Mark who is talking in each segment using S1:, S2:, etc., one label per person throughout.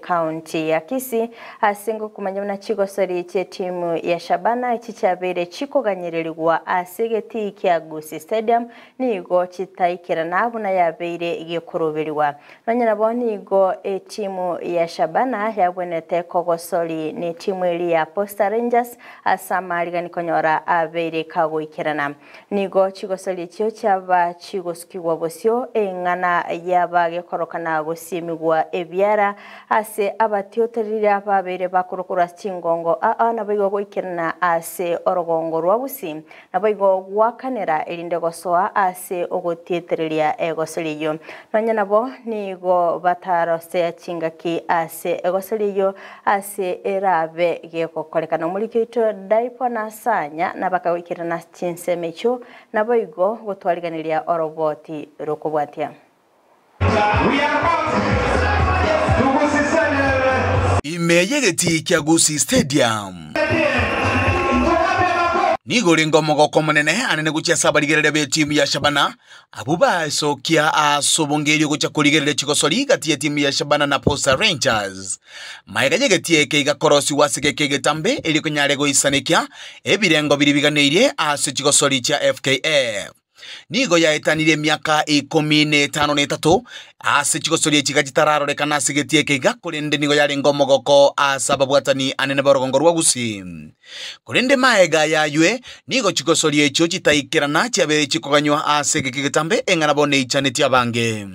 S1: county ya Kisii asingo kumanyana chigosori che timu ya Shabana chichabere chikoganyiririrwa asegeti kya Gusii Stadium nigo chitaikira nabuna yabeire igikurubirirwa nanyana bonigo timu ya Shabana yabonete kogosori ni timu iri ya Posta Rangers asamariga nikonyora abeire kagoikirana nigo chigosori cyo cyaba chigoskiwa bosyo engana yabage korokana gosimigwa ebyara ase abatioterira babere bakurukura chingongo nabigo goikirana ase orogongo rwa Gusii nabigo gwakanera irinde gosoa ase ogotietereria egosoriyo nanya bo nigo batarose chingaki ase egosoriyo ase erabe gekokorekana muri kito daipona sanya nabakawikirana chinsemecho nabigo gotwariganiria oroboti rokobwatia
S2: imeyegeti kya Gusii Stadium nigore ngomogoko munene anene gucha sabarigerere be timu ya Shabana abuba sokia asobongerio gucha kurigerere chigosori gati ya timu ya Shabana na Posta Rangers maigajegeti eke igakorosi wasike getambe eri kunyarego isanekia ebirengo biribiganeirie ase chigosori cha FKF nigo ya etanire miaka 13 ase chigosori chigajitararo rekana sigetie kega kurende nigo yari ngomogoko asababu atani anene borogongo rwa Gusii kurende maega yaywe nigo chigosori echo chitaikirana cyabe chikoganywa ase gegetambe engana bone ichaneti abange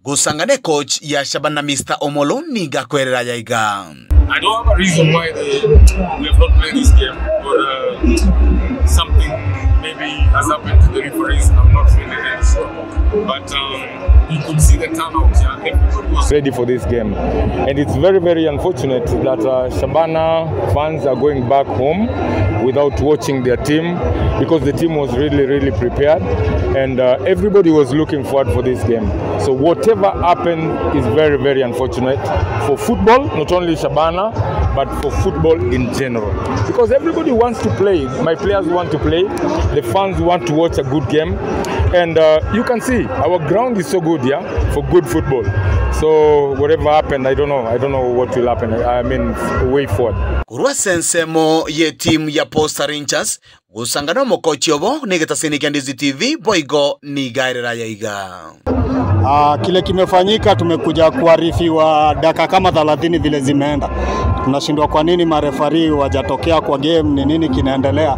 S2: gusangane coach ya Shabana Mr. Omolo niga kwerera yaiga.
S3: I don't have a reason why we have not played this game, but something maybe has happened to the referees. I'm not really sure, but you could see the turnout. Yeah, everybody was
S4: ready for this game, and it's very, very unfortunate that Shabana fans are going back home without watching their team, because the team was really, really prepared, and everybody was looking forward for this game. So whatever happened is very, very unfortunate for football, not only Shabana, but for football in general, because everybody wants to play. My players want to play, the fans want to watch a good game, and you can see our ground is so good, yeah, for good football. So whatever happened, I don't know what will happen. I mean, way forward.
S2: Kurwa sensemo ye team ya Posta Rangers gusangana mokochi obo negetaseni Ndizi TV boigo ni gairera yaiga.
S5: Kile kimefanyika, tumekuja kuarifiwa dakika kama 30 vile zimeenda. Tunashindwa kwa nini marefari wajatokea kwa game, ni nini kinaendelea.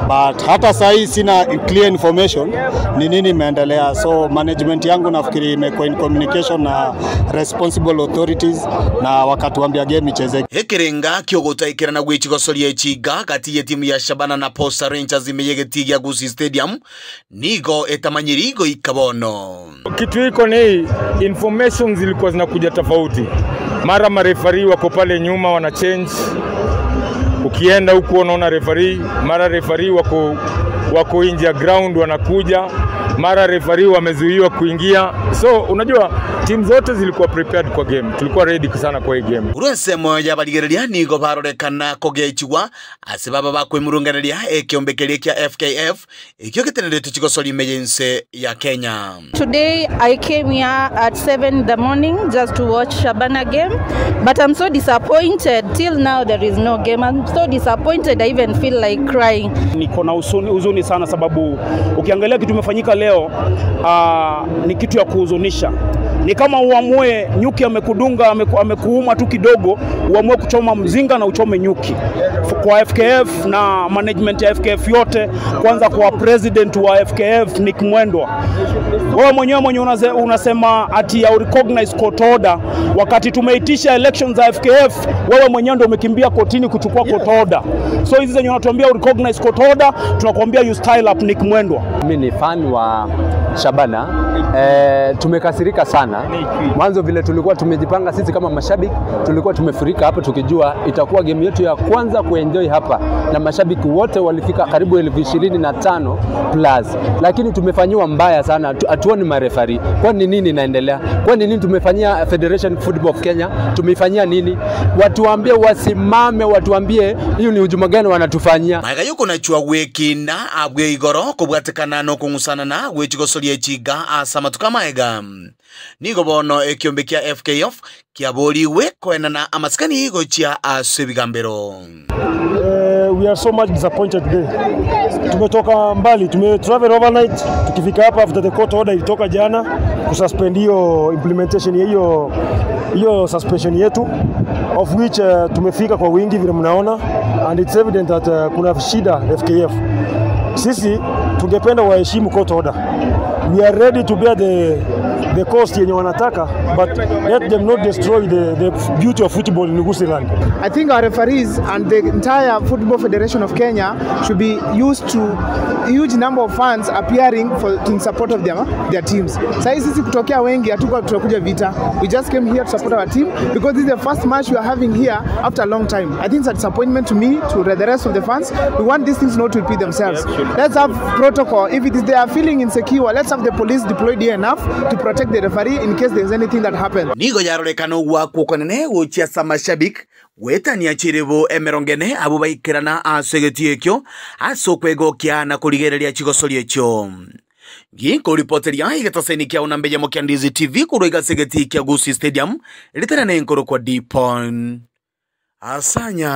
S5: But hata saa hii sina clear information ni nini imeendelea. So management yangu nafikiri imekuwa in communication na responsible authorities na wakatuambia game ichezeke.
S2: Hekerenga kyogotaikirana gwichigosori echiga gati ya timu ya Shabana na Posta Rangers imeyegeti ya Gusii Stadium nigo etamanyirigo ikabono.
S4: Kitu iko ni information zilikuwa zinakuja tofauti. Mara marefari wako pale nyuma wana change. Ukienda huko unaona referee, mara referee wako nje ya ground wanakuja, mara referee wamezuiwa kuingia. So unajua team zote zilikuwa prepared kwa game. Tulikuwa ready sana kwa hii game.
S2: Urensemo ya baligereria nigo barorekana kogechwa asebaba bakwemurunganeria ekiombekeria kya FKF ikyo ketenerete chigosori emergency ya Kenya.
S6: Today I came here at 7 in the morning just to watch Shabana game, but I'm so disappointed. Till now there is no game. I'm so disappointed, I even feel like crying.
S7: Niko na huzuni sana sababu ukiangalia kitu kimefanyika leo ni kitu ya kuhuzunisha. Ni kama uamue nyuki amekudunga, amekuuma tu kidogo, uamue kuchoma mzinga na uchome nyuki. Kwa FKF na management ya FKF yote, kwanza kwa president wa FKF Nick Mwendwa. Wewe mwenyewe unasema ati ya recognize court order, wakati tumeitisha elections za FKF, wewe mwenyewe ndio umekimbia kotini kuchukua court order. So hizi zenye unatuambia recognize court order, tunakuambia you style up Nick Mwendwa.
S8: Mimi ni fan wa Shabana. Tumekasirika sana. Mwanzo vile tulikuwa tumejipanga sisi kama mashabiki, tulikuwa tumefurika hapa tukijua itakuwa game yetu ya kwanza kuenjoy hapa, na mashabiki wote walifika karibu 25,000 plus, lakini tumefanywa mbaya sana. Hatuoni marefari. Kwa nini inaendelea? Kwa nini tumefanyia Federation Football of Kenya? Tumefanyia nini? Watuambie wasimame, watuambie hiyo ni hujuma gani wanatufanyia.
S2: Maiga yuko na chwa weki na abwe igoro kubwatekana no kungusana na wechigosori echiga asa matuka maega nigo bono ekiombe kia FKF kia boriwe koenana amaskani igo chia asebigambero.
S9: We are so much disappointed today. Tumetoka mbali, travel overnight, tukifika hapa after the court order ilitoka jana kususpend hiyo implementation ya hiyo suspension yetu, of which tumefika kwa wingi vile mnaona, and it's evident that kuna shida FKF. Sisi tungependa waheshimu court order. We are ready to bear the cost yenye wanataka, but let them not destroy the beauty of football in Gusiland.
S10: I think our referees and the entire Football Federation of Kenya should be used to a huge number of fans appearing in support of their teams. Sasa sisi kutokea wengi hatuko tutakuja vita. We just came here to support our team because this is the first match we are having here after a long time. I think it's a disappointment to me, to the rest of the fans. We want these things not to repeat themselves. Let's have protocol. If they are feeling insecure, let's have the police deployed here enough to protect the referee in case there's anything that happens.
S2: Nigo yarorekano gwako konene gochia samashabik wetania chirebo emerongene abo baikirana asegeti ekyo asokwegokia na kurigereria chigosori ekyo. Ginko reporteria igetoseni kia unambeje mokiandizi TV kuroiga segeti kia Gusii Stadium litana nenkoro kwa Deepon Asanya.